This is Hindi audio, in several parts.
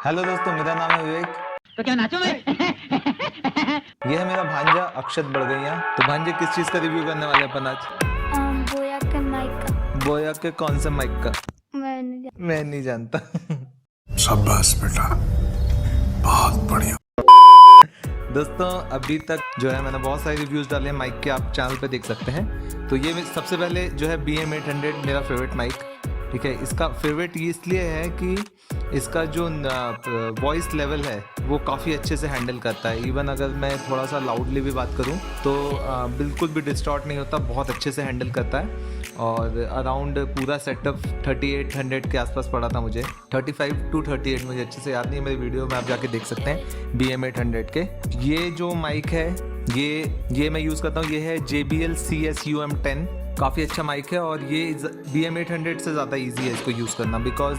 हेलो दोस्तों, मेरा नाम है विवेक। तो क्या नाचो मैं? ये है मेरा भांजा अक्षत बड़गैया। तो भांजे किस चीज का रिव्यू करने वाले अपन आज? बोया के माइक का। बोया के कौन से माइक का? मैं नहीं जानता। मैं नहीं जानता। शाबाश बेटा, बहुत बढ़िया। दोस्तों अभी तक जो है मैंने बहुत सारे रिव्यूज डाले हैं माइक के, आप चैनल पे देख सकते हैं। तो ये सबसे पहले जो है BM800 मेरा फेवरेट माइक, ठीक है। इसका फेवरेट ये इसलिए है कि इसका जो वॉइस लेवल है वो काफ़ी अच्छे से हैंडल करता है। इवन अगर मैं थोड़ा सा लाउडली भी बात करूं तो बिल्कुल भी डिस्टॉर्ट नहीं होता, बहुत अच्छे से हैंडल करता है। और अराउंड पूरा सेटअप 3800 के आसपास पड़ा था मुझे, 35 to 38 मुझे अच्छे से याद नहीं है, मेरे वीडियो में आप जाके देख सकते हैं BM800 के। ये जो माइक है ये मैं यूज़ करता हूँ, ये है JBL CSUM10। काफ़ी अच्छा माइक है और ये BM800 से ज़्यादा ईजी है इसको यूज़ करना, बिकॉज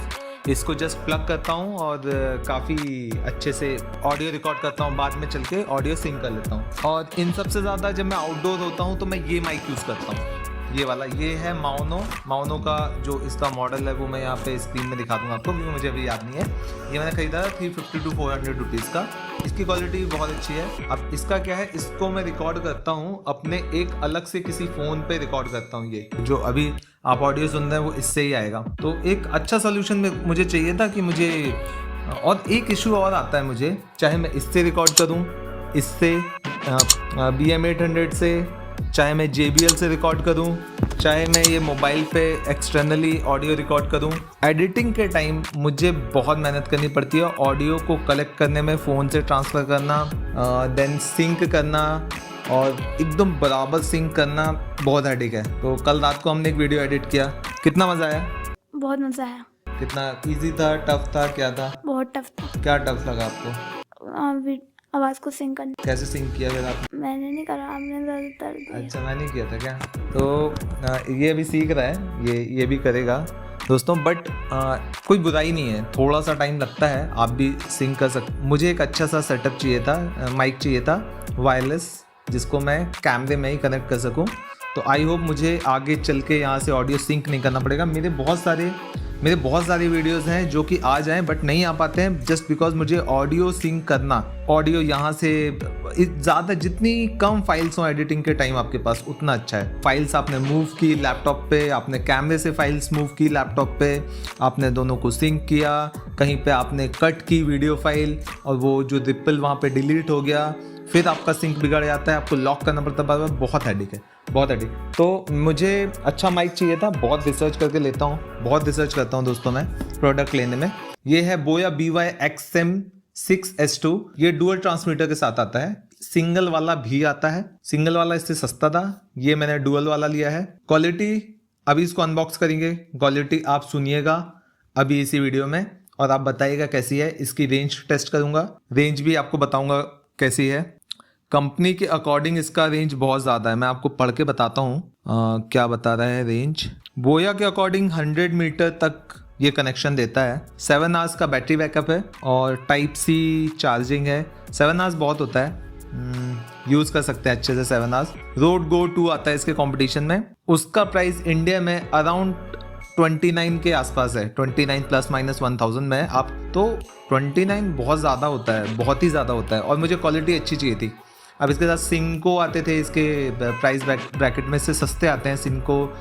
इसको जस्ट प्लग करता हूँ और काफ़ी अच्छे से ऑडियो रिकॉर्ड करता हूँ, बाद में चल के ऑडियो सिंक कर लेता हूँ। और इन सबसे ज़्यादा जब मैं आउटडोर होता हूँ तो मैं ये माइक यूज़ करता हूँ, ये वाला। ये है माउनो का जो इसका मॉडल है वो मैं यहाँ पे स्क्रीन में दिखा दूँगा आपको, क्योंकि मुझे अभी याद नहीं है। ये मैंने खरीदा था 350 to 400 रुपीज़ का। इसकी क्वालिटी बहुत अच्छी है। अब इसका क्या है, इसको मैं रिकॉर्ड करता हूँ अपने एक अलग से किसी फ़ोन पे रिकॉर्ड करता हूँ। ये जो अभी आप ऑडियो सुन रहे हैं वो इससे ही आएगा। तो एक अच्छा सोल्यूशन मुझे चाहिए था कि मुझे, और एक इशू और आता है मुझे, चाहे मैं इससे रिकॉर्ड करूँ, इससे BM800 से, चाहे मैं JBL से रिकॉर्ड करूं, चाहे मैं ये मोबाइल पे एक्सटर्नली ऑडियो रिकॉर्ड करूं, एडिटिंग के टाइम मुझे बहुत मेहनत करनी पड़ती है। ऑडियो को कलेक्ट करने में, फ़ोन से ट्रांसफ़र करना, देन सिंक करना और एकदम बराबर सिंक करना बहुत हेडेक है। तो कल रात को हमने एक वीडियो एडिट किया। कितना मज़ा आया? बहुत मजा आया। कितना ईजी था, टफ था, क्या था? बहुत टफ था। क्या टफ लगा आपको? आवाज को सिंक करना। कैसे सिंक किया फिर आप? मैंने नहीं करा, आपने ज़्यादातर दिया। अच्छा, मैंने किया था क्या? तो ये अभी सीख रहा है, ये भी करेगा दोस्तों। बट कोई बुराई नहीं है, थोड़ा सा टाइम लगता है, आप भी सिंक कर सकते। मुझे एक अच्छा सा सेटअप चाहिए था, माइक चाहिए था वायरलेस, जिसको मैं कैमरे में ही कनेक्ट कर सकूं। तो आई होप मुझे आगे चल के यहाँ से ऑडियो सिंक नहीं करना पड़ेगा। मेरे बहुत सारे वीडियोस हैं जो कि आ जाएं बट नहीं आ पाते हैं, जस्ट बिकॉज मुझे ऑडियो सिंक करना, ऑडियो यहाँ से ज़्यादा, जितनी कम फाइल्स हों एडिटिंग के टाइम आपके पास उतना अच्छा है। फाइल्स आपने मूव की लैपटॉप पे, आपने कैमरे से फाइल्स मूव की लैपटॉप पे, आपने दोनों को सिंक किया, कहीं पे आपने कट की वीडियो फाइल और वो जो रिपल वहाँ पे डिलीट हो गया, फिर आपका सिंक बिगड़ जाता है, आपको लॉक करना पड़ता है, बहुत हेडेक है, बहुत हेडेक। तो मुझे अच्छा माइक चाहिए था, बहुत रिसर्च करके लेता हूँ, बहुत रिसर्च करता हूँ दोस्तों मैं प्रोडक्ट लेने में। ये है बोया BY-XM6S2। ये डुअल ट्रांसमीटर के साथ आता है, सिंगल वाला भी आता है, सिंगल वाला इससे सस्ता था, ये मैंने डुअल वाला लिया है। क्वालिटी अभी इसको अनबॉक्स करेंगे, क्वालिटी आप सुनिएगा अभी इसी वीडियो में और आप बताइएगा कैसी है। इसकी रेंज टेस्ट करूँगा, रेंज भी आपको बताऊँगा कैसी है। कंपनी के अकॉर्डिंग इसका रेंज बहुत ज़्यादा है, मैं आपको पढ़ के बताता हूँ क्या बता रहा है रेंज। बोया के अकॉर्डिंग 100 मीटर तक ये कनेक्शन देता है। 7 आवर्स का बैटरी बैकअप है और टाइप C चार्जिंग है। 7 आवर्स बहुत होता है, यूज़ कर सकते हैं अच्छे से 7 आवर्स। रोड गो 2 आता है इसके कंपटीशन में। उसका प्राइस इंडिया में अराउंड 29 के आसपास है, 29 ± 1000 में आप। तो 29 बहुत ज़्यादा होता है, बहुत ही ज़्यादा होता है, और मुझे क्वालिटी अच्छी चाहिए थी। अब इसके साथ सिंको आते थे, इसके प्राइस ब्रैकेट में से सस्ते आते हैं सिंको।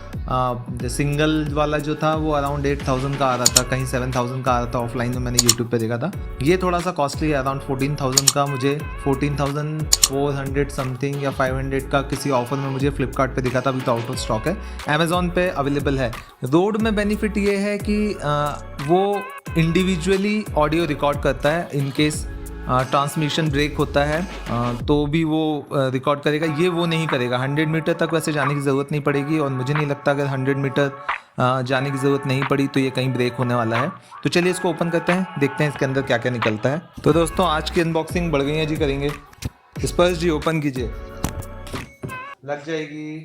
सिंगल वाला जो था वो अराउंड 8000 का आ रहा था, कहीं 7000 का आ रहा था, ऑफलाइन में मैंने यूट्यूब पे देखा था। ये थोड़ा सा कॉस्टली है, अराउंड 14000 का, मुझे 14400 समथिंग या 500 का किसी ऑफर में मुझे फ्लिपकार्ट पे दिखा था। अभी तो आउट ऑफ स्टॉक है, अमेजोन पे अवेलेबल है। रोड में बेनिफिट ये है कि वो इंडिविजुअली ऑडियो रिकॉर्ड करता है, इनकेस ट्रांसमिशन ब्रेक होता है तो भी वो रिकॉर्ड करेगा। ये वो नहीं करेगा। 100 मीटर तक वैसे जाने की ज़रूरत नहीं पड़ेगी, और मुझे नहीं लगता अगर 100 मीटर जाने की ज़रूरत नहीं पड़ी तो ये कहीं ब्रेक होने वाला है। तो चलिए इसको ओपन करते हैं, देखते हैं इसके अंदर क्या क्या निकलता है। तो दोस्तों आज की अनबॉक्सिंग बड़गैया जी करेंगे। स्पर्श जी ओपन कीजिए, लग जाएगी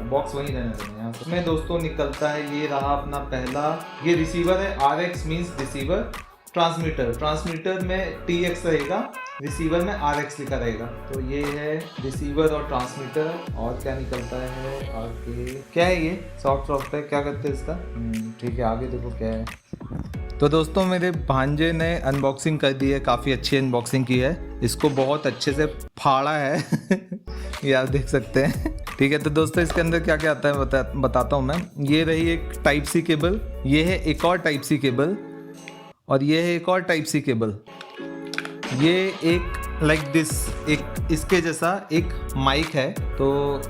बॉक्स वहीं रहने देंगे यहाँ से। में दोस्तों निकलता है, ये रहा अपना पहला, ये रिसीवर है। RX मीन्स रिसीवर, ट्रांसमीटर में TX रहेगा, रिसीवर में RX लिखा रहेगा। तो ये है रिसीवर और ट्रांसमीटर। और क्या निकलता है आगे, क्या है ये? सॉफ्ट है, क्या करते हैं इसका? ठीक है, आगे देखो क्या है। तो दोस्तों मेरे भांजे ने अनबॉक्सिंग कर दी है, काफ़ी अच्छी अनबॉक्सिंग की है, इसको बहुत अच्छे से फाड़ा है ये आप देख सकते हैं। ठीक है, तो दोस्तों इसके अंदर क्या क्या आता है बताता हूँ मैं। ये रही एक टाइप सी केबल, ये है एक और टाइप सी केबल, और ये है एक और टाइप सी केबल। ये एक लाइक दिस एक इसके जैसा एक माइक है, तो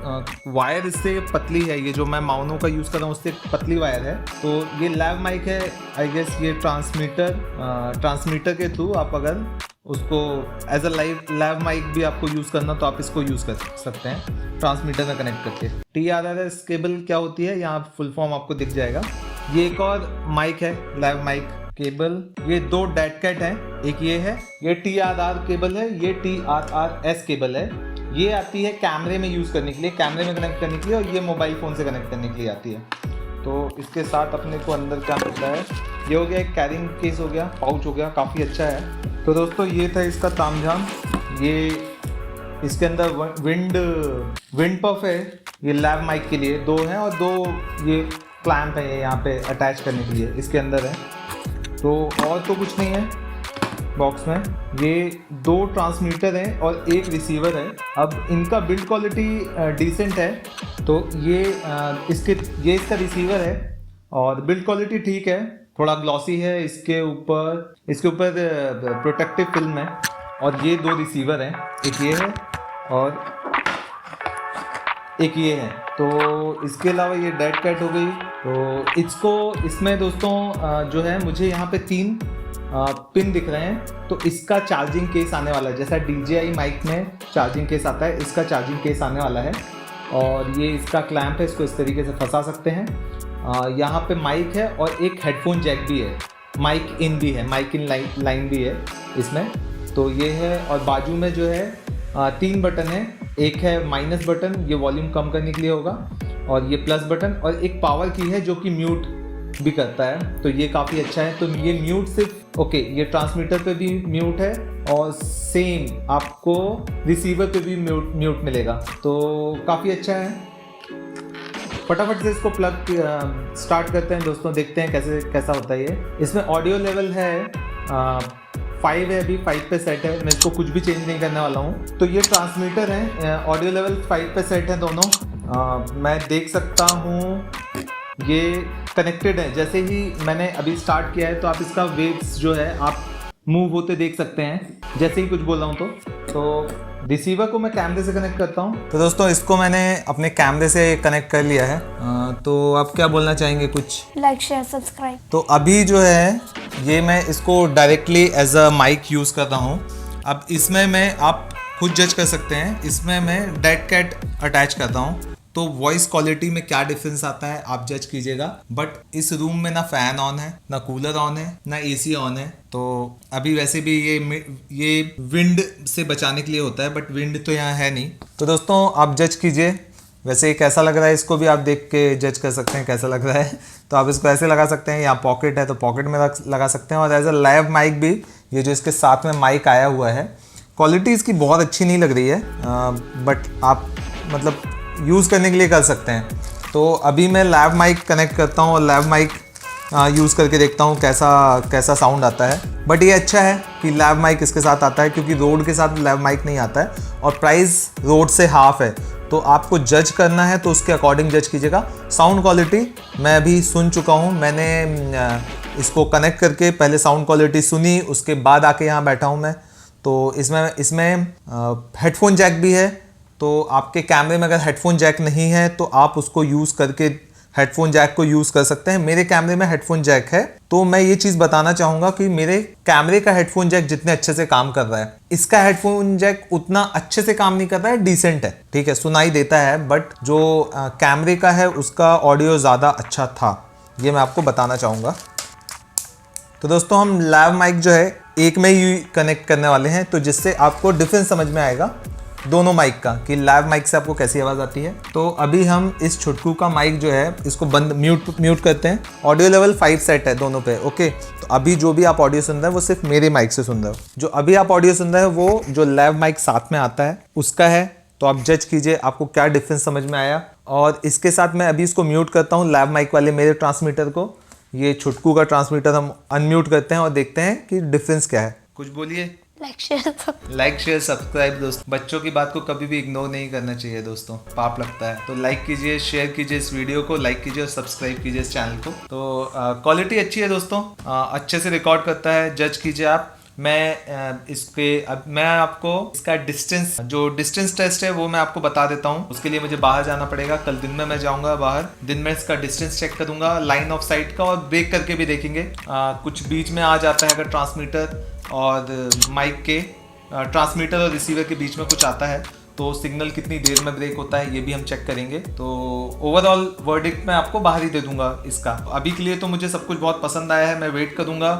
वायर इससे पतली है, ये जो मैं माउनो का यूज़ कर रहा हूँ उससे पतली वायर है। तो ये लैव माइक है, आई गेस ये ट्रांसमीटर के थ्रू आप अगर उसको एज अ लैव माइक भी आपको यूज़ करना तो आप इसको यूज़ कर सकते हैं ट्रांसमीटर में कनेक्ट करके। TRRS केबल क्या होती है, यहाँ फुल फॉर्म आपको दिख जाएगा। ये एक और माइक है, लैव माइक केबल। ये दो डेड कैट हैं, एक ये है, ये TRR केबल है, ये TRRS केबल है। ये आती है कैमरे में यूज़ करने के लिए, कैमरे में कनेक्ट करने के लिए, और ये मोबाइल फ़ोन से कनेक्ट करने के लिए आती है। तो इसके साथ अपने को अंदर क्या मिलता है, ये हो गया एक कैरिंग केस हो गया, पाउच हो गया, काफ़ी अच्छा है। तो दोस्तों ये था इसका तामझाम। ये इसके अंदर विंड पफ है, ये लैव माइक के लिए दो हैं, और दो ये क्लैंप है ये यहाँ पे अटैच करने के लिए इसके अंदर है। तो और तो कुछ नहीं है बॉक्स में। ये दो ट्रांसमीटर हैं और एक रिसीवर है। अब इनका बिल्ड क्वालिटी डिसेंट है, तो ये इसका रिसीवर है और बिल्ड क्वालिटी ठीक है, थोड़ा ग्लॉसी है। इसके ऊपर प्रोटेक्टिव फिल्म है, और ये दो रिसीवर हैं, एक ये है और एक ये है। तो इसके अलावा ये डेड कैट हो गई। तो इसमें दोस्तों जो है मुझे यहाँ पे 3 पिन दिख रहे हैं। तो इसका चार्जिंग केस आने वाला है, जैसा DJI माइक में चार्जिंग केस आता है, इसका चार्जिंग केस आने वाला है। और ये इसका क्लैंप है, इसको इस तरीके से फंसा सकते हैं। यहाँ पे माइक है और एक हेडफोन जैक भी है, माइक इन भी है, माइक इन लाइन भी है इसमें। तो ये है, और बाजू में जो है 3 बटन है, एक है माइनस बटन, ये वॉल्यूम कम करने के लिए होगा, और ये प्लस बटन, और एक पावर की है जो कि म्यूट भी करता है। तो ये काफ़ी अच्छा है। तो ये म्यूट सिर्फ ये ट्रांसमीटर पे भी म्यूट है, और सेम आपको रिसीवर पे भी म्यूट मिलेगा। तो काफ़ी अच्छा है। फटाफट से इसको प्लग स्टार्ट करते हैं दोस्तों, देखते हैं कैसा होता है ये। इसमें ऑडियो लेवल है 5 है, अभी 5 पे सेट है, मैं इसको कुछ भी चेंज नहीं करने वाला हूँ। तो ये ट्रांसमीटर है, ऑडियो लेवल 5 पे सेट है दोनों। मैं देख सकता हूँ ये कनेक्टेड है। जैसे ही मैंने अभी स्टार्ट किया है तो आप इसका वेव्स जो है आप मूव होते देख सकते हैं, जैसे ही कुछ बोल रहा हूँ तो रिसीवर को मैं कैमरे से कनेक्ट करता हूँ। तो दोस्तों इसको मैंने अपने कैमरे से कनेक्ट कर लिया है। तो आप क्या बोलना चाहेंगे कुछ? Like share subscribe. तो अभी जो है ये मैं इसको directly as a mic use कर रहा हूँ। अब इसमें मैं आप खुद जज कर सकते हैं, इसमें मैं डेड कैट अटैच करता हूँ, तो वॉइस क्वालिटी में क्या डिफरेंस आता है आप जज कीजिएगा। बट इस रूम में ना फैन ऑन है, ना कूलर ऑन है, ना एसी ऑन है। तो अभी वैसे भी ये विंड से बचाने के लिए होता है, बट विंड तो यहाँ है नहीं। तो दोस्तों आप जज कीजिए, वैसे कैसा लग रहा है, इसको भी आप देख के जज कर सकते हैं कैसा लग रहा है। तो आप इसको ऐसे लगा सकते हैं, यहाँ पॉकेट है तो पॉकेट में लगा सकते हैं। और एज अ लाइव माइक भी, ये जो इसके साथ में माइक आया हुआ है, क्वालिटी इसकी बहुत अच्छी नहीं लग रही है, बट आप मतलब यूज़ करने के लिए कर सकते हैं। तो अभी मैं लैव माइक कनेक्ट करता हूँ और लैव माइक यूज़ करके देखता हूँ कैसा साउंड आता है। बट ये अच्छा है कि लैव माइक इसके साथ आता है, क्योंकि रोड के साथ लैव माइक नहीं आता है, और प्राइस रोड से हाफ है। तो आपको जज करना है तो उसके अकॉर्डिंग जज कीजिएगा। साउंड क्वालिटी मैं अभी सुन चुका हूँ, मैंने इसको कनेक्ट करके पहले साउंड क्वालिटी सुनी, उसके बाद आके यहाँ बैठा हूँ मैं। तो इसमें हेडफोन जैक भी है। तो आपके कैमरे में अगर हेडफोन जैक नहीं है तो आप उसको यूज़ करके हेडफोन जैक को यूज़ कर सकते हैं। मेरे कैमरे में हेडफोन जैक है, तो मैं ये चीज़ बताना चाहूँगा कि मेरे कैमरे का हेडफोन जैक जितने अच्छे से काम कर रहा है, इसका हेडफोन जैक उतना अच्छे से काम नहीं कर रहा है, डिसेंट है, ठीक है, सुनाई देता है, बट जो कैमरे का है उसका ऑडियो ज़्यादा अच्छा था, ये मैं आपको बताना चाहूँगा। तो दोस्तों हम लैव माइक जो है एक में ही कनेक्ट करने वाले हैं, तो जिससे आपको डिफरेंस समझ में आएगा दोनों माइक का, कि लैव माइक से आपको कैसी आवाज़ आती है। तो अभी हम इस छुटकू का माइक जो है इसको बंद म्यूट करते हैं। ऑडियो लेवल 5 सेट है दोनों पे, ओके। तो अभी जो भी आप ऑडियो सुन रहे हैं वो सिर्फ मेरे माइक से सुन रहे हो। जो अभी आप ऑडियो सुन रहे हैं वो जो लैव माइक साथ में आता है उसका है। तो आप जज कीजिए आपको क्या डिफरेंस समझ में आया। और इसके साथ मैं अभी इसको म्यूट करता हूँ लैव माइक वाले मेरे ट्रांसमीटर को, ये छुटकू का ट्रांसमीटर हम अनम्यूट करते हैं और देखते हैं कि डिफरेंस क्या है। कुछ बोलिए। लाइक शेयर सब्सक्राइब दोस्तों, बच्चों की बात को कभी भी इग्नोर नहीं करना चाहिए दोस्तों, पाप लगता है। तो लाइक कीजिए, शेयर कीजिए इस वीडियो को, लाइक कीजिए और सब्सक्राइब कीजिए इस चैनल को। तो क्वालिटी अच्छी है दोस्तों, अच्छे से रिकॉर्ड करता है, जज कीजिए आप। मैं आपको इसका डिस्टेंस टेस्ट है वो मैं आपको बता देता हूँ। उसके लिए मुझे बाहर जाना पड़ेगा, कल दिन में मैं जाऊंगा बाहर, दिन में इसका डिस्टेंस चेक करूंगा, लाइन ऑफ साइट का, और ब्रेक करके भी देखेंगे। कुछ बीच में आ जाता है अगर ट्रांसमीटर और माइक के, ट्रांसमीटर और रिसीवर के बीच में कुछ आता है तो सिग्नल कितनी देर में ब्रेक होता है ये भी हम चेक करेंगे। तो ओवरऑल वर्डिक्ट मैं आपको बाहर ही दे दूंगा इसका। अभी के लिए तो मुझे सब कुछ बहुत पसंद आया है। मैं वेट करूंगा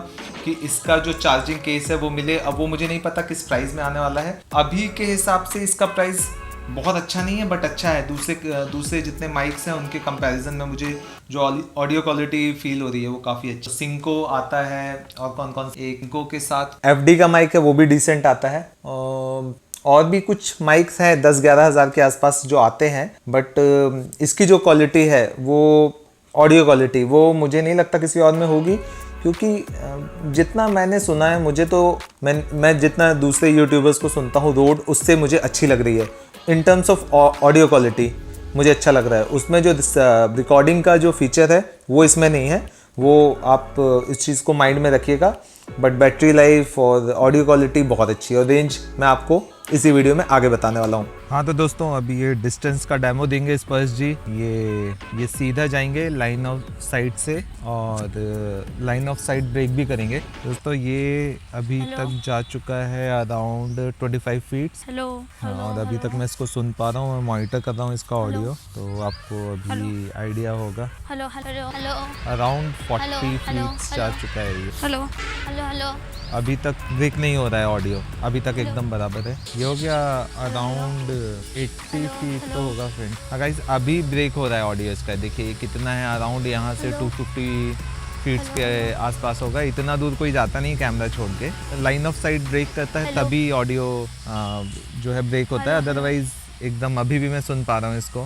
कि इसका जो चार्जिंग केस है वो मिले। अब वो मुझे नहीं पता किस प्राइस में आने वाला है। अभी के हिसाब से इसका प्राइस बहुत अच्छा नहीं है, बट अच्छा है। दूसरे जितने माइक्स हैं उनके कंपैरिजन में मुझे जो ऑडियो क्वालिटी फील हो रही है वो काफ़ी अच्छा। सिंको आता है और कौन सिंको के साथ FD का माइक है वो भी डिसेंट आता है। और भी कुछ माइक्स हैं 10-11 हज़ार के आसपास जो आते हैं, बट इसकी जो क्वालिटी है वो ऑडियो क्वालिटी वो मुझे नहीं लगता किसी और में होगी, क्योंकि जितना मैंने सुना है, मुझे तो मैं जितना दूसरे यूट्यूबर्स को सुनता हूँ रोड, उससे मुझे अच्छी लग रही है in terms of audio quality. मुझे अच्छा लग रहा है। उसमें जो रिकॉर्डिंग का जो फीचर है वो इसमें नहीं है, वो आप इस चीज़ को माइंड में रखिएगा। बट बैटरी लाइफ और ऑडियो क्वालिटी बहुत अच्छी है और रेंज मैं आपको इसी वीडियो में आगे बताने वाला हूँ। हाँ तो दोस्तों अभी ये डिस्टेंस का डेमो देंगे स्पर्श जी। ये सीधा जाएंगे लाइन ऑफ साइट से और लाइन ऑफ साइट ब्रेक भी करेंगे दोस्तों। ये अभी तक जा चुका है अराउंड 25 फीट। और अभी तक मैं इसको सुन पा रहा हूँ, मैं मॉनिटर कर रहा हूँ इसका ऑडियो, तो आपको अभी आइडिया होगा। अराउंड 40 फीट जा चुका है ये। अभी तक ब्रेक नहीं हो रहा है ऑडियो, अभी तक एकदम बराबर है। ये हो गया अराउंड 80 फीट तो होगा फ्रेंड। गाइस अभी ब्रेक हो रहा है ऑडियो इसका, देखिए कितना है, अराउंड यहाँ से 250 फीट्स के आसपास होगा। इतना दूर कोई जाता नहीं कैमरा छोड़ के। लाइन ऑफ साइट ब्रेक करता है तभी ऑडियो जो है ब्रेक होता है, अदरवाइज एकदम अभी भी मैं सुन पा रहा हूँ इसको।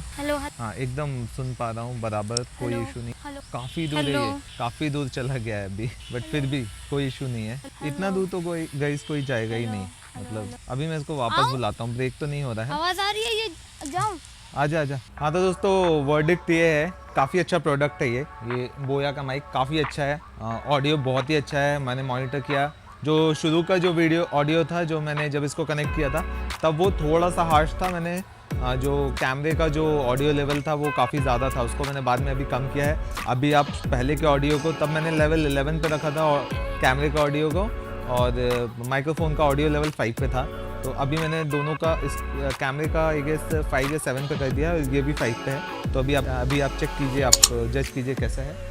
हाँ एकदम सुन पा रहा हूँ बराबर, कोई इशू नहीं। काफ़ी दूर है ये, काफ़ी दूर चला गया है अभी, बट फिर भी कोई इशू नहीं है। इतना दूर तो कोई जाएगा ही नहीं। मतलब अभी मैं इसको वापस बुलाता हूँ, ब्रेक तो नहीं हो रहा है। आवाज आ रही है, ये जाऊं? आजा। हाँ तो दोस्तों वर्डिक्ट ये है, काफ़ी अच्छा प्रोडक्ट है ये बोया का माइक काफ़ी अच्छा है। ऑडियो बहुत ही अच्छा है। मैंने मॉनिटर किया, जो शुरू का जो वीडियो ऑडियो था जो मैंने जब इसको कनेक्ट किया था तब वो थोड़ा सा हार्श था। मैंने जो कैमरे का जो ऑडियो लेवल था वो काफ़ी ज़्यादा था, उसको मैंने बाद में अभी कम किया है। अभी आप पहले के ऑडियो को, तब मैंने लेवल 11 पे रखा था और कैमरे का ऑडियो को, और माइक्रोफोन का ऑडियो लेवल 5 पे था। तो अभी मैंने दोनों का, इस कैमरे का आई गेस 5 या 7 पे कर दिया, ये भी 5 पे है। तो अभी आप चेक कीजिए, आप जज कीजिए कैसा है।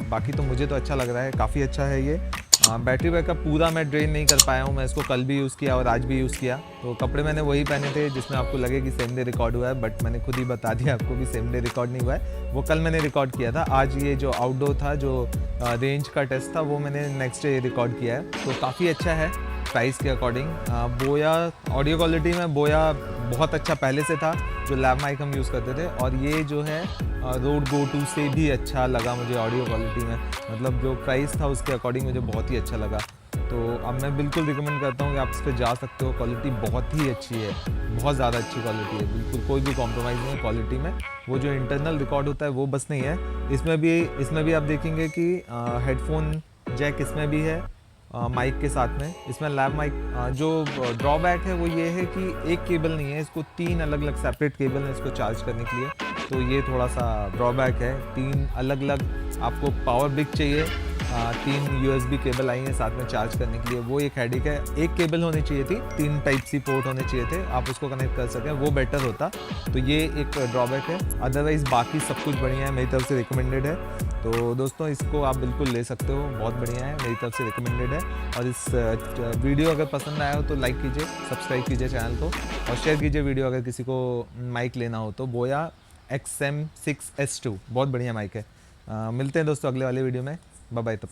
बाकी तो मुझे तो अच्छा लग रहा है, काफ़ी अच्छा है ये। बैटरी बैकअप पूरा मैं ड्रेन नहीं कर पाया हूँ, मैं इसको कल भी यूज़ किया और आज भी यूज़ किया। तो कपड़े मैंने वही पहने थे जिसमें आपको लगे कि सेम डे रिकॉर्ड हुआ है, बट मैंने खुद ही बता दिया आपको कि सेम डे रिकॉर्ड नहीं हुआ है। वो कल मैंने रिकॉर्ड किया था। आज ये जो आउटडोर था, जो रेंज का टेस्ट था, वो मैंने नेक्स्ट डे रिकॉर्ड किया है। तो काफ़ी अच्छा है प्राइस के अकॉर्डिंग। बोया ऑडियो क्वालिटी में बोया बहुत अच्छा पहले से था, जो लैब माइक हम यूज़ करते थे, और ये जो है रोड गो टू से भी अच्छा लगा मुझे ऑडियो क्वालिटी में। मतलब जो प्राइस था उसके अकॉर्डिंग मुझे बहुत ही अच्छा लगा। तो अब मैं बिल्कुल रिकमेंड करता हूँ कि आप इस पर जा सकते हो। क्वालिटी बहुत ही अच्छी है, बहुत ज़्यादा अच्छी क्वालिटी है, बिल्कुल कोई भी कॉम्प्रोमाइज़ नहीं है क्वालिटी में। वो जो इंटरनल रिकॉर्ड होता है वो बस नहीं है, इसमें भी आप देखेंगे कि हेडफोन जैक इसमें भी है माइक के साथ में। इसमें लैब माइक, जो ड्रॉबैक है वो ये है कि एक केबल नहीं है, इसको 3 अलग अलग सेपरेट केबल है इसको चार्ज करने के लिए। तो ये थोड़ा सा ड्रॉबैक है। 3 अलग अलग आपको पावर ब्रिक चाहिए, 3 USB केबल आई हैं साथ में चार्ज करने के लिए, वो एक हेडेक है। एक केबल होनी चाहिए थी, 3 टाइप सी पोर्ट होने चाहिए थे, आप उसको कनेक्ट कर सकें, वो बेटर होता। तो ये एक ड्रॉबैक है, अदरवाइज़ बाकी सब कुछ बढ़िया है, मेरी तरफ से रिकमेंडेड है। तो दोस्तों इसको आप बिल्कुल ले सकते हो, बहुत बढ़िया है, मेरी तरफ से रिकमेंडेड है। और इस वीडियो अगर पसंद आया हो तो लाइक कीजिए, सब्सक्राइब कीजिए चैनल को, और शेयर कीजिए वीडियो अगर किसी को माइक लेना हो तो। बोया XM6S2 बहुत बढ़िया माइक है। मिलते हैं दोस्तों अगले वाले वीडियो में, बाय बाय तब।